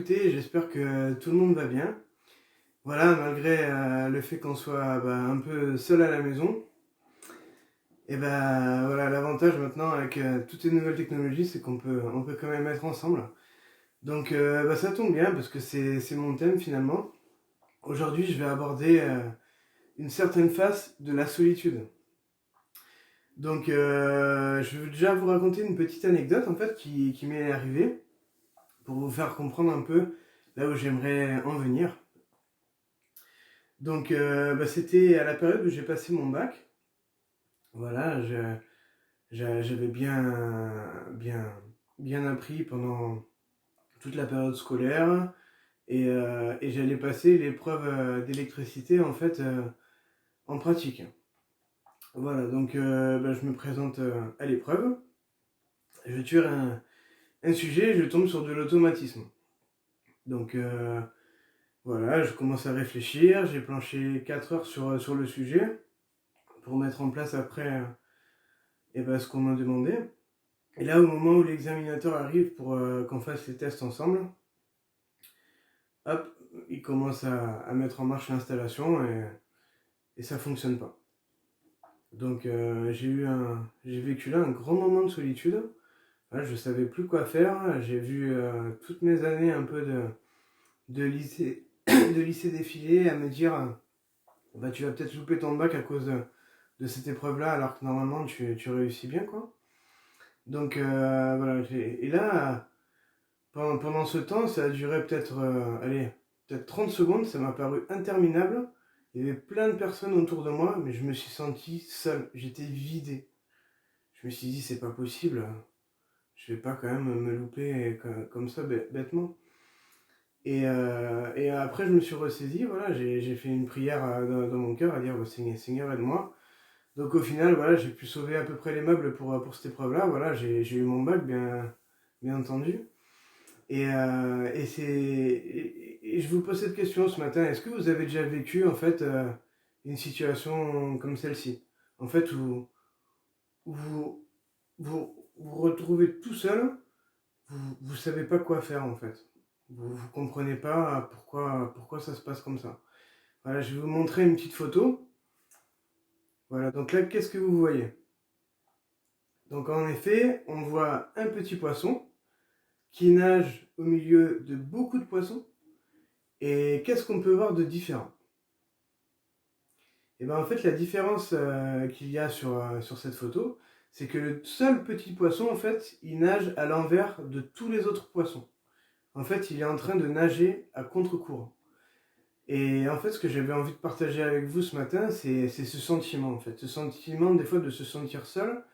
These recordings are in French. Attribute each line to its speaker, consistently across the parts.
Speaker 1: écoutez, j'espère que tout le monde va bien. Voilà, malgré le fait qu'on soit un peu seul à la maison, et voilà, l'avantage maintenant avec toutes ces nouvelles technologies, c'est qu'on peut quand même être ensemble. Donc ça tombe bien parce que c'est mon thème finalement. Aujourd'hui, je vais aborder une certaine face de la solitude. Donc je vais déjà vous raconter une petite anecdote en fait qui m'est arrivée pour vous faire comprendre un peu là où j'aimerais en venir. Donc c'était à la période où j'ai passé mon bac. Voilà, j'avais bien appris pendant toute la période scolaire et j'allais passer l'épreuve d'électricité en fait en pratique. Voilà, donc je me présente à l'épreuve, je tire un sujet et je tombe sur de l'automatisme. Donc voilà, je commence à réfléchir, j'ai planché 4 heures sur le sujet pour mettre en place après ce qu'on m'a demandé. Et là, au moment où l'examinateur arrive pour qu'on fasse les tests ensemble, hop, il commence à mettre en marche l'installation et ça fonctionne pas. Donc j'ai vécu là un grand moment de solitude. Voilà, je savais plus quoi faire. J'ai vu toutes mes années un peu de lycée, de lycée défiler à me dire tu vas peut-être louper ton bac à cause de cette épreuve-là alors que normalement tu réussis bien quoi. Donc voilà, et là, pendant ce temps, ça a duré peut-être 30 secondes, ça m'a paru interminable. Il y avait plein de personnes autour de moi, mais je me suis senti seul, j'étais vidé. Je me suis dit, c'est pas possible, je vais pas quand même me louper comme ça bêtement. Et après, je me suis ressaisi, voilà, j'ai fait une prière dans mon cœur à dire, Seigneur, aide-moi. Donc au final, voilà, j'ai pu sauver à peu près les meubles pour cette épreuve-là. Voilà, j'ai eu mon bac, bien entendu. Et je vous pose cette question ce matin. Est-ce que vous avez déjà vécu en fait une situation comme celle-ci? En fait, où vous retrouvez tout seul, vous savez pas quoi faire en fait. Vous comprenez pas pourquoi ça se passe comme ça. Voilà, je vais vous montrer une petite photo. Voilà, donc là, qu'est-ce que vous voyez? Donc en effet, on voit un petit poisson qui nage au milieu de beaucoup de poissons. Et qu'est-ce qu'on peut voir de différent? Et en fait, la différence qu'il y a sur cette photo, c'est que le seul petit poisson, en fait, il nage à l'envers de tous les autres poissons. En fait, il est en train de nager à contre-courant. Et en fait, ce que j'avais envie de partager avec vous ce matin, c'est ce sentiment, en fait. Ce sentiment, des fois, de se sentir seul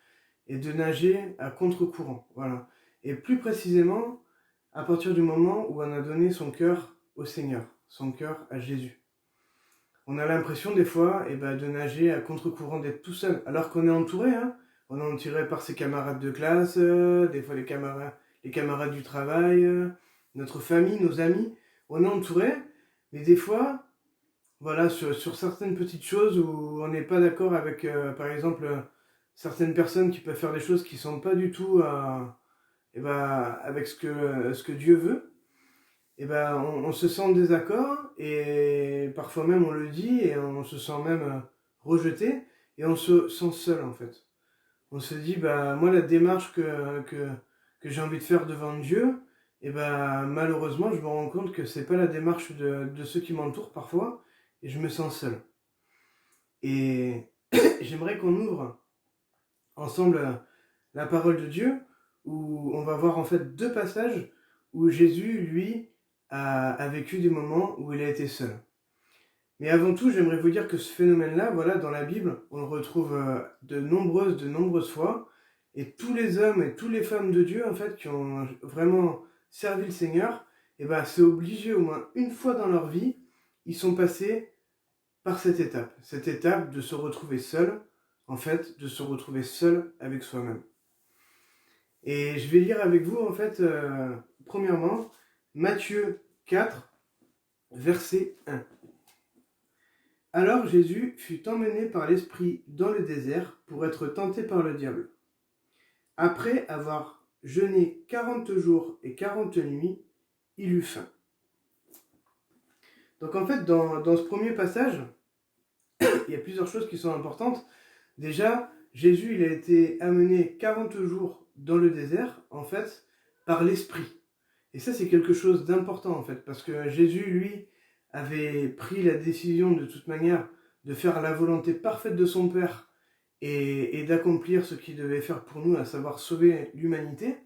Speaker 1: et de nager à contre-courant. Voilà. Et plus précisément, à partir du moment où on a donné son cœur au Seigneur, son cœur à Jésus. On a l'impression des fois de nager à contre-courant, d'être tout seul, alors qu'on est entouré. Hein. On est entouré par ses camarades de classe, des fois les camarades du travail, notre famille, nos amis. On est entouré, mais des fois, voilà, sur certaines petites choses où on n'est pas d'accord avec, par exemple, certaines personnes qui peuvent faire des choses qui ne sont pas du tout avec ce que Dieu veut. On se sent en désaccord et parfois même on le dit et on se sent même rejeté et on se sent seul en fait. On se dit, moi la démarche que j'ai envie de faire devant Dieu, malheureusement je me rends compte que c'est pas la démarche de ceux qui m'entourent parfois et je me sens seul. Et j'aimerais qu'on ouvre ensemble la parole de Dieu où on va voir en fait deux passages où Jésus, lui, a vécu des moments où il a été seul. Mais avant tout, j'aimerais vous dire que ce phénomène-là, voilà, dans la Bible, on le retrouve de nombreuses fois. Et tous les hommes et toutes les femmes de Dieu, en fait, qui ont vraiment servi le Seigneur, c'est obligé au moins une fois dans leur vie, ils sont passés par cette étape de se retrouver seul, en fait, de se retrouver seul avec soi-même. Et je vais lire avec vous, en fait, premièrement, Matthieu 4, verset 1. Alors Jésus fut emmené par l'Esprit dans le désert pour être tenté par le diable. Après avoir jeûné 40 jours et 40 nuits, il eut faim. Donc en fait, dans ce premier passage, il y a plusieurs choses qui sont importantes. Déjà, Jésus, il a été amené 40 jours dans le désert, en fait, par l'Esprit. Et ça, c'est quelque chose d'important, en fait, parce que Jésus, lui, avait pris la décision, de toute manière, de faire la volonté parfaite de son Père et d'accomplir ce qu'il devait faire pour nous, à savoir sauver l'humanité.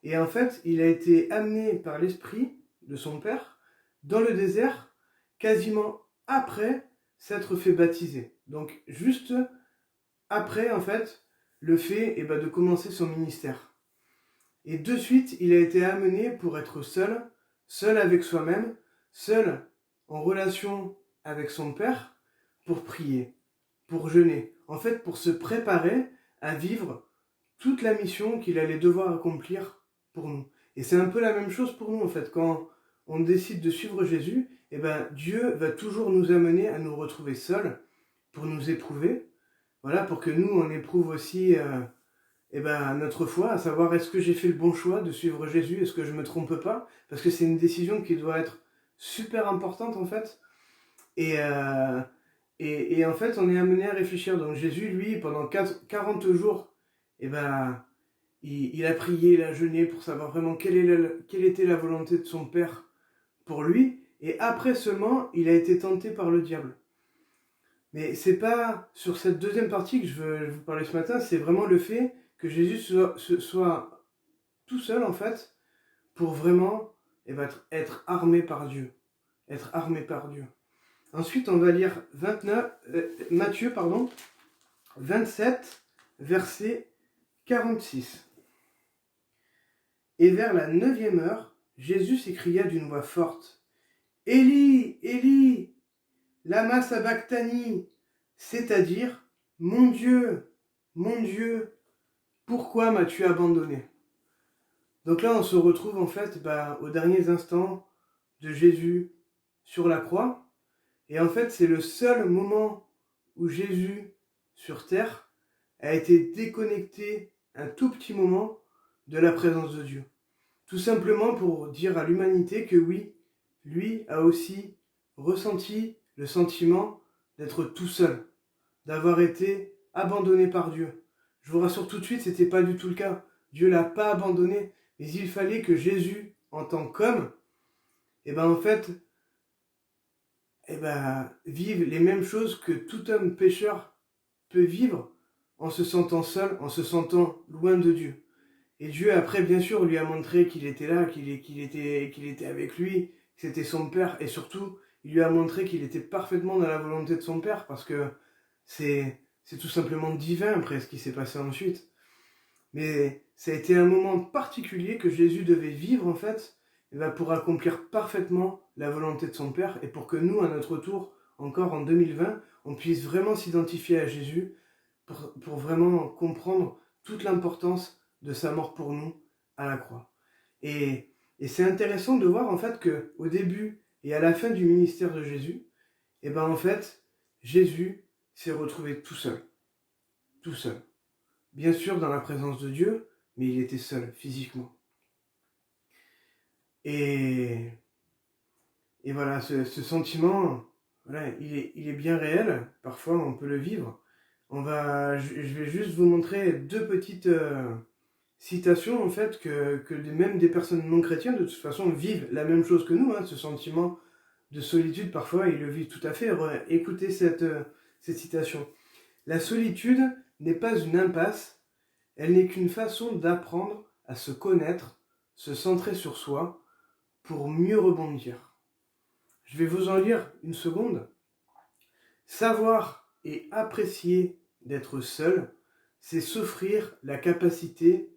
Speaker 1: Et en fait, il a été amené par l'Esprit de son Père dans le désert, quasiment après s'être fait baptiser. Donc, juste après, en fait, le fait de commencer son ministère. Et de suite, il a été amené pour être seul, seul avec soi-même, seul en relation avec son Père, pour prier, pour jeûner. En fait, pour se préparer à vivre toute la mission qu'il allait devoir accomplir pour nous. Et c'est un peu la même chose pour nous, en fait. Quand on décide de suivre Jésus, Dieu va toujours nous amener à nous retrouver seuls pour nous éprouver. Voilà, pour que nous, on éprouve aussi notre foi, à savoir est-ce que j'ai fait le bon choix de suivre Jésus, est-ce que je ne me trompe pas, parce que c'est une décision qui doit être super importante en fait. Et en fait, on est amené à réfléchir. Donc Jésus, lui, pendant 40 jours, il a prié, il a jeûné pour savoir vraiment quelle était la volonté de son Père pour lui. Et après seulement, il a été tenté par le diable. Mais c'est pas sur cette deuxième partie que je veux vous parler ce matin, c'est vraiment le fait que Jésus soit tout seul en fait pour vraiment être armé par Dieu. Être armé par Dieu. Ensuite, on va lire Matthieu 27, verset 46. Et vers la 9e heure, Jésus s'écria d'une voix forte, « Élie, Élie, lama sabachthani », c'est-à-dire « Mon Dieu, pourquoi m'as-tu abandonné ?» Donc là, on se retrouve en fait aux derniers instants de Jésus sur la croix. Et en fait, c'est le seul moment où Jésus, sur terre, a été déconnecté un tout petit moment de la présence de Dieu. Tout simplement pour dire à l'humanité que oui, lui a aussi ressenti le sentiment d'être tout seul, d'avoir été abandonné par Dieu. Je vous rassure tout de suite, c'était pas du tout le cas. Dieu l'a pas abandonné, mais il fallait que Jésus, en tant qu'homme, vive les mêmes choses que tout homme pécheur peut vivre en se sentant seul, en se sentant loin de Dieu. Et Dieu, après, bien sûr, lui a montré qu'il était là, qu'il était avec lui, que c'était son Père, et surtout, il lui a montré qu'il était parfaitement dans la volonté de son Père, parce que c'est tout simplement divin, après, ce qui s'est passé ensuite. Mais ça a été un moment particulier que Jésus devait vivre, en fait, pour accomplir parfaitement la volonté de son Père, et pour que nous, à notre tour, encore en 2020, on puisse vraiment s'identifier à Jésus, pour vraiment comprendre toute l'importance de sa mort pour nous à la croix. Et c'est intéressant de voir en fait que au début et à la fin du ministère de Jésus, en fait, Jésus s'est retrouvé tout seul. Tout seul. Bien sûr dans la présence de Dieu, mais il était seul physiquement. Et voilà, ce sentiment, voilà, il est bien réel. Parfois, on peut le vivre. Je vais juste vous montrer deux petites citations en fait que même des personnes non chrétiennes de toute façon vivent la même chose que nous, ce sentiment de solitude parfois ils le vivent tout à fait. Écoutez cette citation. La solitude n'est pas une impasse, elle n'est qu'une façon d'apprendre à se connaître, se centrer sur soi pour mieux rebondir. Je vais vous en lire une seconde. Savoir et apprécier d'être seul, c'est s'offrir la capacité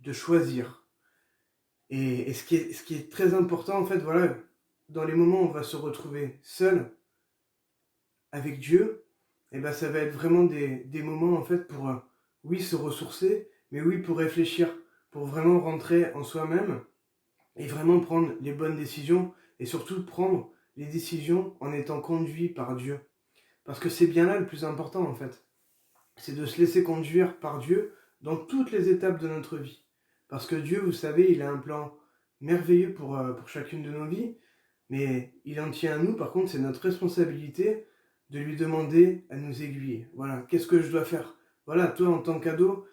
Speaker 1: de choisir. Et ce qui est très important, en fait, voilà, dans les moments où on va se retrouver seul avec Dieu, ça va être vraiment des moments, en fait, pour, oui, se ressourcer, mais oui, pour réfléchir, pour vraiment rentrer en soi-même et vraiment prendre les bonnes décisions et surtout prendre les décisions en étant conduit par Dieu. Parce que c'est bien là le plus important, en fait. C'est de se laisser conduire par Dieu dans toutes les étapes de notre vie. Parce que Dieu, vous savez, il a un plan merveilleux pour chacune de nos vies. Mais il en tient à nous, par contre, c'est notre responsabilité de lui demander à nous aiguiller. Voilà, qu'est-ce que je dois faire? Voilà, toi, en tant qu'ado,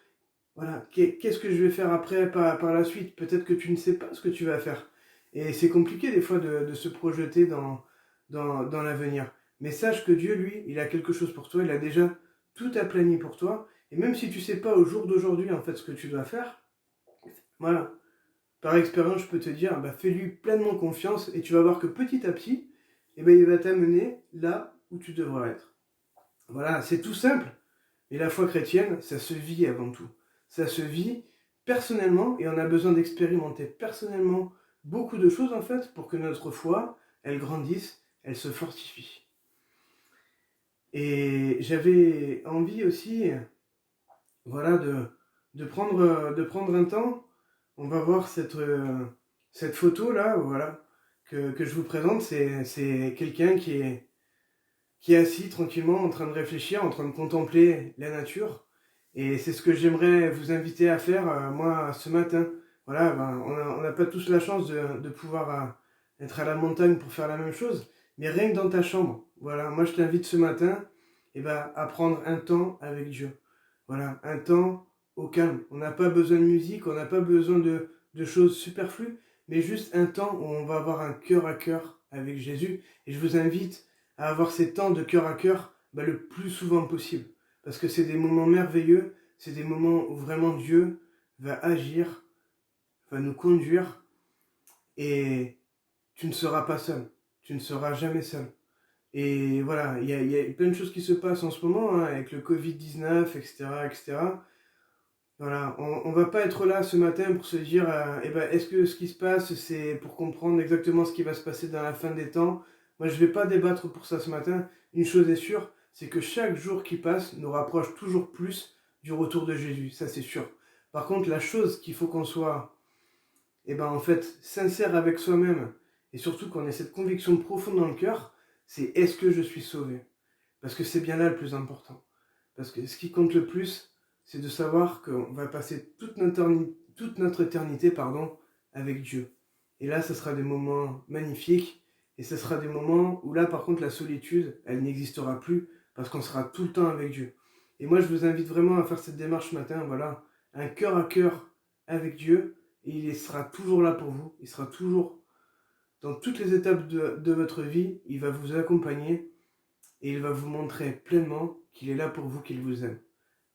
Speaker 1: voilà, qu'est-ce que je vais faire après, par la suite? Peut-être que tu ne sais pas ce que tu vas faire. Et c'est compliqué des fois de se projeter dans l'avenir. Mais sache que Dieu, lui, il a quelque chose pour toi, il a déjà tout aplani pour toi. Et même si tu ne sais pas au jour d'aujourd'hui, en fait, ce que tu dois faire, voilà, par expérience, je peux te dire, bah, fais-lui pleinement confiance et tu vas voir que petit à petit, eh ben, il va t'amener là où tu devras être. Voilà, c'est tout simple. Et la foi chrétienne, ça se vit avant tout. Ça se vit personnellement et on a besoin d'expérimenter personnellement beaucoup de choses en fait pour que notre foi, elle grandisse, elle se fortifie. Et j'avais envie aussi, voilà, de prendre un temps. On va voir cette photo là, voilà, que je vous présente. C'est quelqu'un qui est assis tranquillement en train de réfléchir, en train de contempler la nature. Et c'est ce que j'aimerais vous inviter à faire, moi, ce matin. Voilà, ben, on n'a pas tous la chance de pouvoir être à la montagne pour faire la même chose, mais rien que dans ta chambre. Voilà, moi je t'invite ce matin à prendre un temps avec Dieu. Voilà, un temps au calme. On n'a pas besoin de musique, on n'a pas besoin de choses superflues, mais juste un temps où on va avoir un cœur à cœur avec Jésus. Et je vous invite à avoir ces temps de cœur à cœur le plus souvent possible. Parce que c'est des moments merveilleux, c'est des moments où vraiment Dieu va agir, va nous conduire, et tu ne seras pas seul, tu ne seras jamais seul. Et voilà, il y a plein de choses qui se passent en ce moment, hein, avec le Covid-19, etc., etc. Voilà, on va pas être là ce matin pour se dire, est-ce que ce qui se passe, c'est pour comprendre exactement ce qui va se passer dans la fin des temps? Moi, je vais pas débattre pour ça ce matin. Une chose est sûre, c'est que chaque jour qui passe nous rapproche toujours plus du retour de Jésus, ça c'est sûr. Par contre, la chose qu'il faut qu'on soit, en fait, sincère avec soi-même, et surtout qu'on ait cette conviction profonde dans le cœur, c'est est-ce que je suis sauvé? Parce que c'est bien là le plus important. Parce que ce qui compte le plus, c'est de savoir qu'on va passer toute notre éternité avec Dieu. Et là, ce sera des moments magnifiques, et ce sera des moments où là, par contre, la solitude, elle n'existera plus, parce qu'on sera tout le temps avec Dieu. Et moi, je vous invite vraiment à faire cette démarche ce matin, voilà, un cœur à cœur avec Dieu, et il sera toujours là pour vous, il sera toujours dans toutes les étapes de votre vie, il va vous accompagner, et il va vous montrer pleinement qu'il est là pour vous, qu'il vous aime.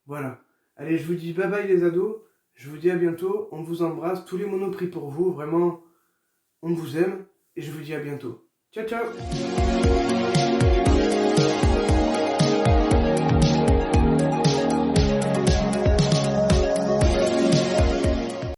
Speaker 1: Voilà. Allez, je vous dis bye bye les ados, je vous dis à bientôt, on vous embrasse, tous les monos prient pour vous, vraiment, on vous aime, et je vous dis à bientôt. Ciao ciao.